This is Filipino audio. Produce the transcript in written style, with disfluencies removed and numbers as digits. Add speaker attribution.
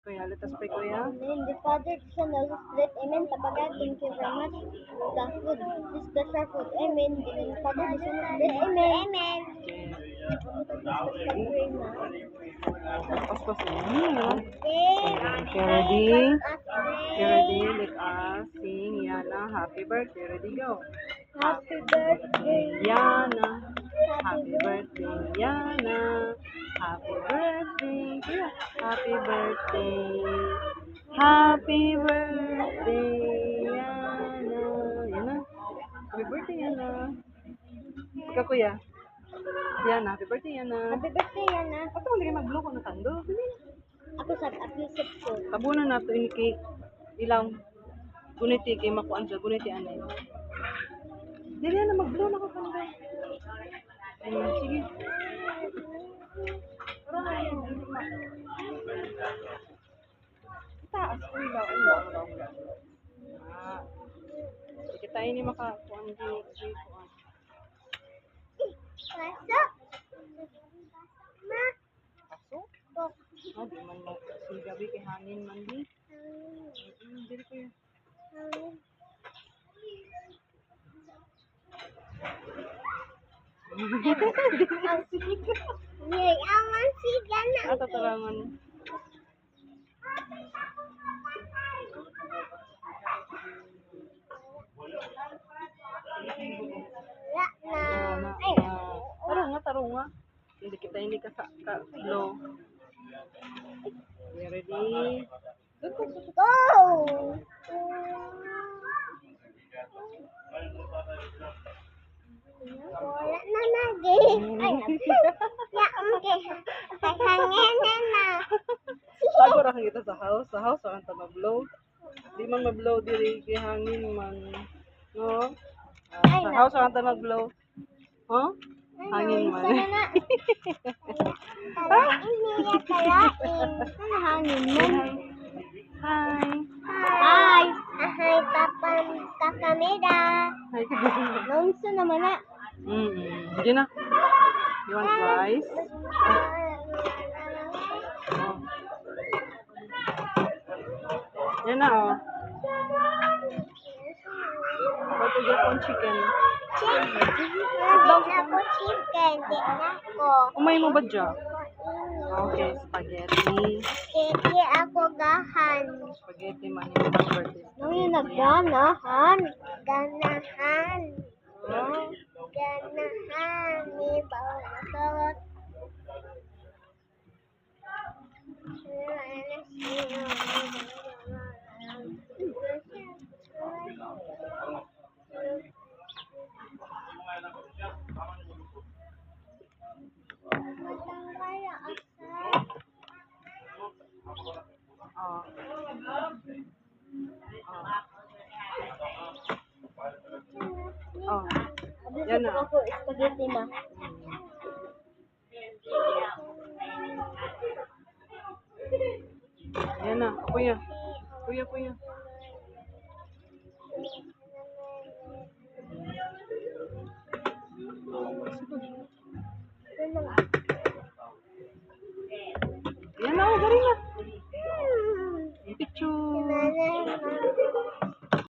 Speaker 1: Kuya, let us pray, Kuya.
Speaker 2: Amen. The Father, the Son, and the Holy Spirit. Amen. Tapagat, thank you very much. The food. This is the share food. Amen. The Father, the Son, and the Spirit. Amen. Amen.
Speaker 1: Paspas ini, ya. Okay, ready? Okay, ready? Let us sing Yana. Happy birthday. Ready, go.
Speaker 2: Happy birthday,
Speaker 1: Yana. Happy birthday, Yana. Happy birthday. Kuya. Happy birthday. Happy birthday, Yana. Yana. Happy birthday, Yana. Ikaw, Kuya. Yana. Happy birthday, Yana.
Speaker 2: Happy birthday, Yana.
Speaker 1: Ba't mo lagi mag-blow ko na kando?
Speaker 2: Ako sa abusip ko.
Speaker 1: Tabunan na to ini kay ilang guniti kay makuan sa guniti anay. Dili na mag-blow na ko kando. Sige. Taas ko ila ula. Ah. Kita ini makakuan di kuan.
Speaker 2: Pasok. Ma.
Speaker 1: Aso? Ah, di man mo si gabi kay hangin man di. Dili ko yun.
Speaker 2: Yay, awan si Gana.
Speaker 1: Ah, tatarangan.
Speaker 2: Wala na. Ay,
Speaker 1: Tarong nga. Hindi kita hindi ka blow. Okay, ready?
Speaker 2: go! Wala na lagi. Ay, ya, okay. Hangin na.
Speaker 1: Bago ra kita sa house. Sa house ra ta mag-blow. Di man mag-blow diri kay hangin man. No? Sa house ra ta mag-blow. Huh? Hangin man.
Speaker 2: Sana na. Kalain niya, kalain. Ano hangin man?
Speaker 1: Hi.
Speaker 2: Hi! Hi, Papa, kakamera.
Speaker 1: Hi.
Speaker 2: Nonso naman na.
Speaker 1: Sige na. You want rice? Oh. Yan na, oh. What is your chicken?
Speaker 2: Hindi ako chicken. Di na ako.
Speaker 1: Umay mo ba dyan? Okay, spaghetti.
Speaker 2: Hindi ako gahan.
Speaker 1: Spaghetti man yung birthday.
Speaker 2: Nung yung nagganahan. Ganahan.
Speaker 1: Oh.
Speaker 2: Ganahan. Ni bawang masarap.
Speaker 1: Oh. Oh. Yan na.
Speaker 2: Ako spaghetti na.
Speaker 1: Yan na. Kuya. Kuya.